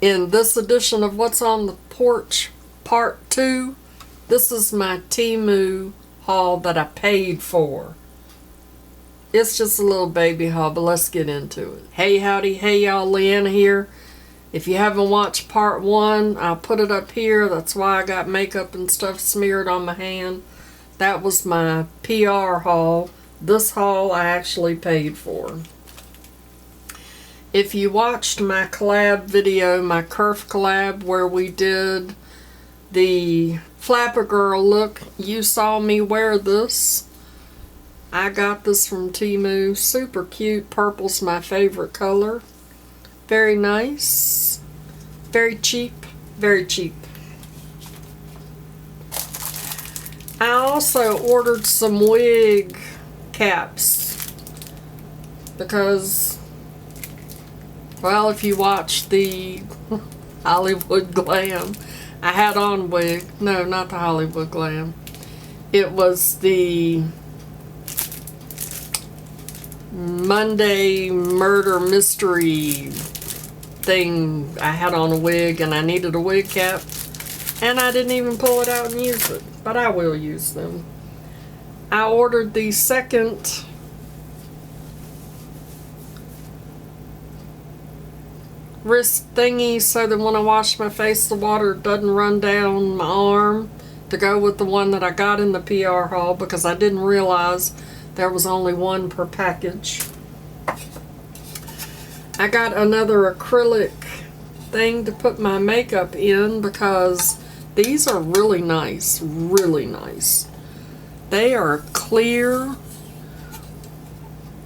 In this edition of What's on the Porch Part 2, this is my Temu haul that I paid for. It's just a little baby haul, but let's get into it. Hey howdy, hey y'all, Leanna here. If you haven't watched Part 1, I'll put it up here. That's why I got makeup and stuff smeared on my hand. That was my PR haul. This haul I actually paid for. If you watched my collab video, my Kerf collab, where we did the Flapper Girl look, you saw me wear this. I got this from Temu. Super cute. Purple's my favorite color. Very nice. Very cheap. Very cheap. I also ordered some wig caps because, well, if you watch the Hollywood Glam, I had on wig. No, not the Hollywood Glam. It was the Monday murder mystery thing. I had on a wig and I needed a wig cap. And I didn't even pull it out and use it. But I will use them. I ordered the second wrist thingy so that when I wash my face the water doesn't run down my arm, to go with the one that I got in the PR haul because I didn't realize there was only one per package. I got another acrylic thing to put my makeup in because these are really nice, really nice. They are clear,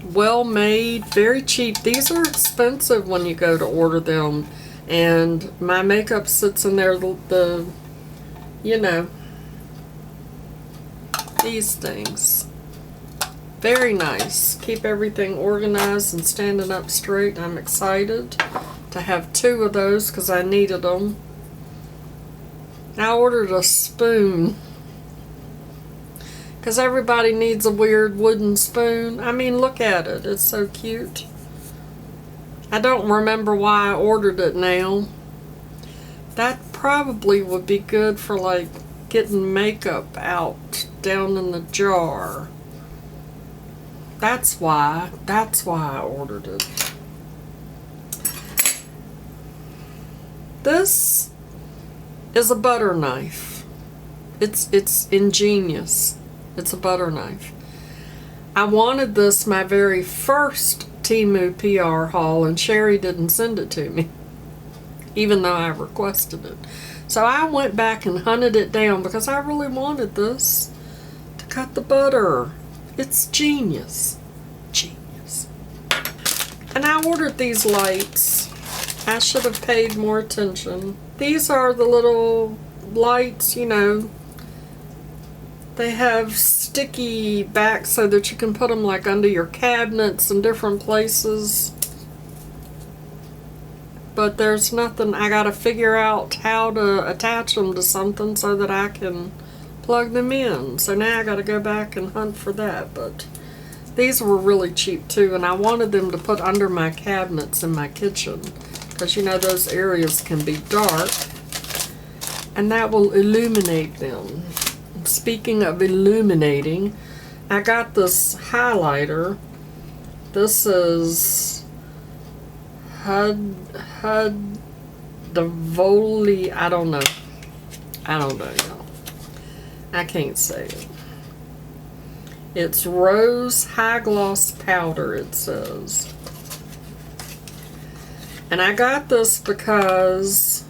well made, very cheap. These are expensive when you go to order them, and my makeup sits in there, you know, these things. Very nice. Keep everything organized and standing up straight. I'm excited to have two of those because I needed them. I ordered a spoon because everybody needs a weird wooden spoon. I mean, look at it. It's so cute. I don't remember why I ordered it now. That probably would be good for like getting makeup out down in the jar. That's why I ordered it. This is a butter knife. It's ingenious. It's a butter knife. I wanted this my very first Temu PR haul, and Sherry didn't send it to me, even though I requested it. So I went back and hunted it down because I really wanted this to cut the butter. It's genius. Genius. And I ordered these lights. I should have paid more attention. These are the little lights, you know. They have sticky back so that you can put them like under your cabinets and different places. But there's nothing, I gotta figure out how to attach them to something so that I can plug them in. So now I gotta go back and hunt for that. But these were really cheap too, and I wanted them to put under my cabinets in my kitchen because you know those areas can be dark, and that will illuminate them. Speaking of illuminating, I got this highlighter. This is Hudavoli, I don't know, y'all. I can't say it. It's rose high gloss powder, it says. And I got this because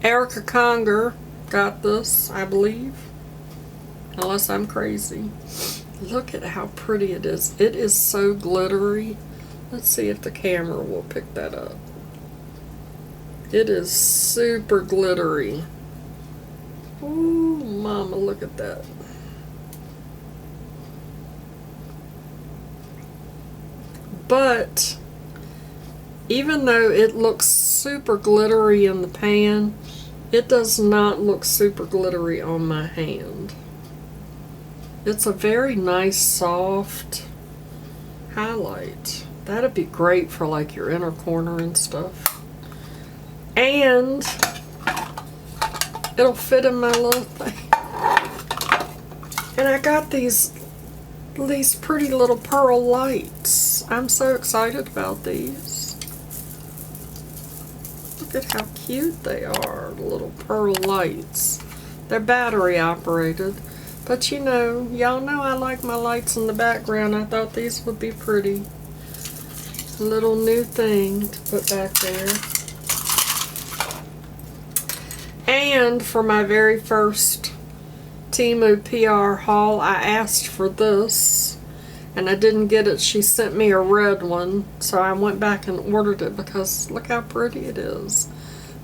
Erica Conger got this, I believe. Unless I'm crazy. Look at how pretty it is. It is so glittery. Let's see if the camera will pick that up. It is super glittery. Ooh, mama, look at that. But even though it looks super glittery in the pan, it does not look super glittery on my hand. It's a very nice, soft highlight. That'd be great for like your inner corner and stuff. And it'll fit in my little thing. And I got these pretty little pearl lights. I'm so excited about these. Look at how cute they are, the little pearl lights. They're battery operated. But you know, y'all know I like my lights in the background. I thought these would be pretty. A little new thing to put back there. And for my very first Temu PR haul, I asked for this. And I didn't get it. She sent me a red one. So I went back and ordered it because look how pretty it is.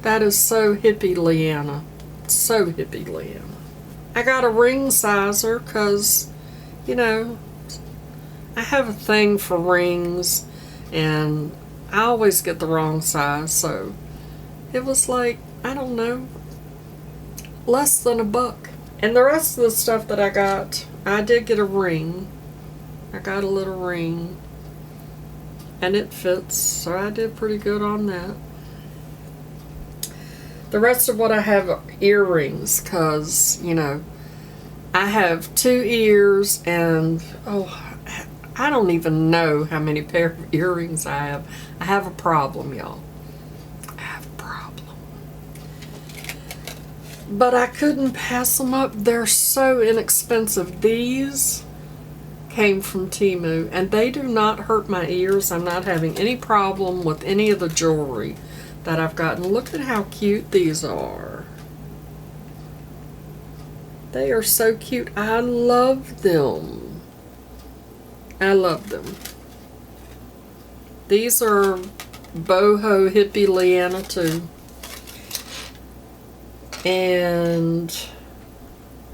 That is so hippie Leanna. So hippie Leanna. I got a ring sizer because, you know, I have a thing for rings and I always get the wrong size, so it was like, I don't know, less than $1. And the rest of the stuff that I got, I did get a ring. I got a little ring and it fits, so I did pretty good on that. The rest of what I have are earrings because, you know, I have 2 ears and, oh, I don't even know how many pair of earrings I have. I have a problem, y'all. I have a problem. But I couldn't pass them up. They're so inexpensive. These came from Temu and they do not hurt my ears. I'm not having any problem with any of the jewelry that I've gotten. Look at how cute these are. They are so cute. I love them. I love them. These are boho hippie Leanna too. And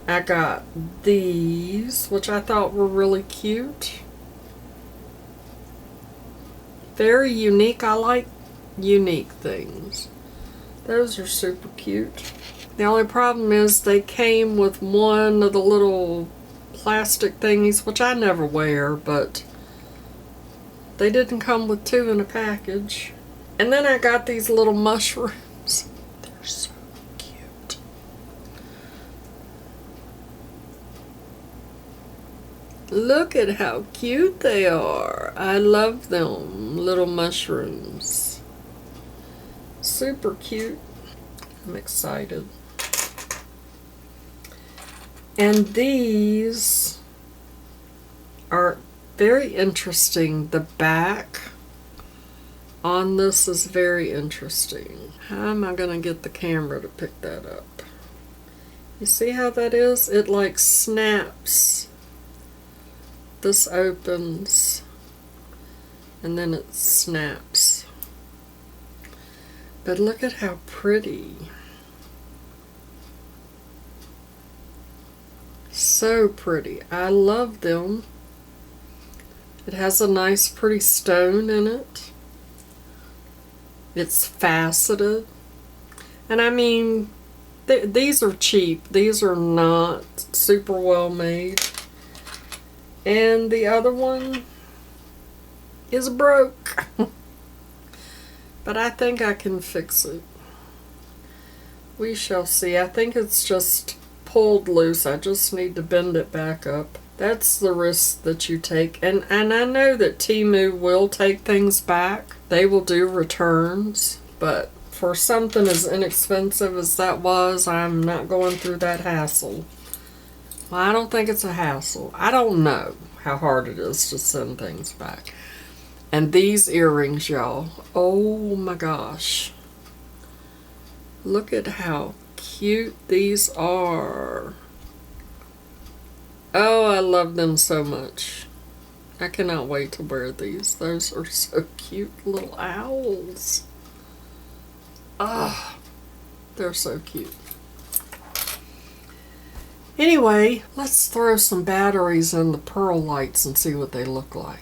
I got these, which I thought were really cute. Very unique. I like unique things. Those are super cute. The only problem is they came with one of the little plastic thingies, which I never wear, but they didn't come with 2 in a package. And then I got these little mushrooms. They're so cute. Look at how cute they are. I love them, little mushrooms. Super cute. I'm excited. And these are very interesting. The back on this is very interesting. How am I going to get the camera to pick that up? You see how that is? It like snaps. This opens and then it snaps. But look at how pretty. So pretty. I love them. It has a nice pretty stone in it. It's faceted. And I mean, these are cheap. These are not super well made. And the other one is broke. But I think I can fix it. We shall see. I think it's just pulled loose. I just need to bend it back up. That's the risk that you take. And I know that Temu will take things back. They will do returns. But for something as inexpensive as that was, I'm not going through that hassle. Well, I don't think it's a hassle. I don't know how hard it is to send things back. And these earrings, y'all. Oh my gosh. Look at how cute these are. Oh, I love them so much. I cannot wait to wear these. Those are so cute, little owls. Ah, they're so cute. Anyway, let's throw some batteries in the pearl lights and see what they look like.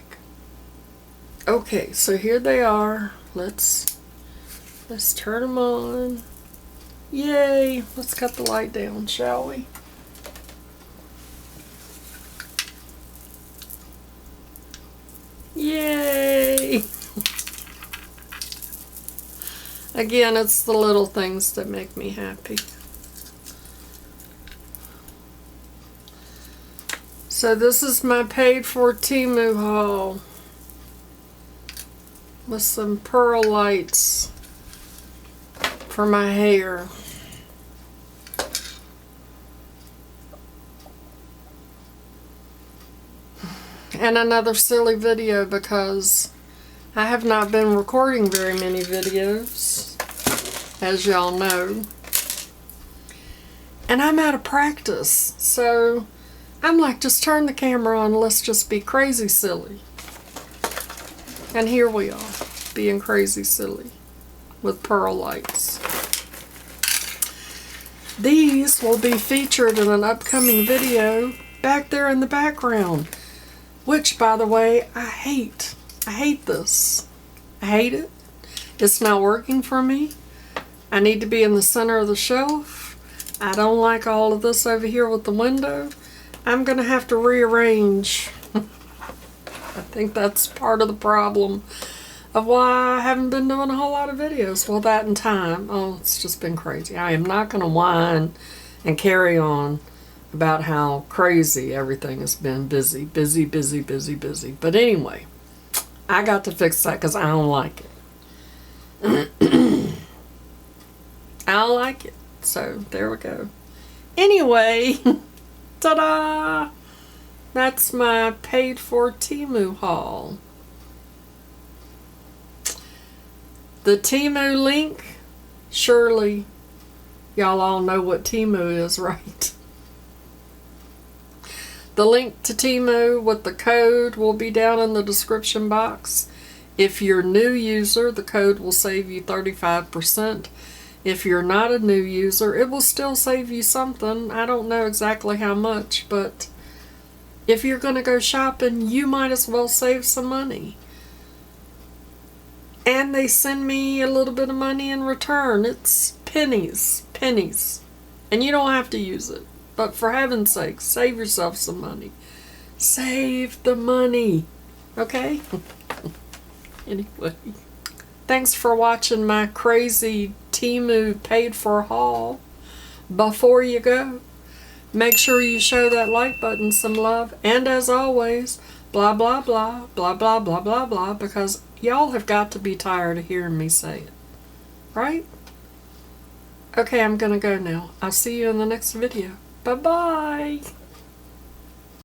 Okay, so here they are. Let's turn them on. Yay! Let's cut the light down, shall we? Yay! Again, it's the little things that make me happy. So this is my paid for Temu haul with some pearl lights for my hair. And another silly video because I have not been recording very many videos, as y'all know. And I'm out of practice, so I'm like, just turn the camera on, let's just be crazy silly. And here we are, being crazy silly with pearl lights. These will be featured in an upcoming video back there in the background. Which, by the way, I hate. I hate this. I hate it. It's not working for me. I need to be in the center of the shelf. I don't like all of this over here with the window. I'm going to have to rearrange. I think that's part of the problem of why I haven't been doing a whole lot of videos. Well, that and time. Oh, it's just been crazy. I am not going to whine and carry on about how crazy everything has been. Busy. But anyway, I got to fix that because I don't like it. I don't like it. So there we go. Anyway, ta-da! That's my paid for Temu haul. The Temu link, surely y'all all know what Temu is, right? The link to Temu with the code will be down in the description box. If you're a new user, the code will save you 35%. If you're not a new user, it will still save you something. I don't know exactly how much, but if you're going to go shopping, you might as well save some money. And they send me a little bit of money in return. It's pennies. And you don't have to use it. But for heaven's sake, save yourself some money. Save the money. Okay? Anyway. Thanks for watching my crazy Temu paid for haul. Before you go, make sure you show that like button some love. And as always, blah, blah, blah, blah, blah, blah, blah, blah, because y'all have got to be tired of hearing me say it. Right? Okay, I'm going to go now. I'll see you in the next video. Bye-bye.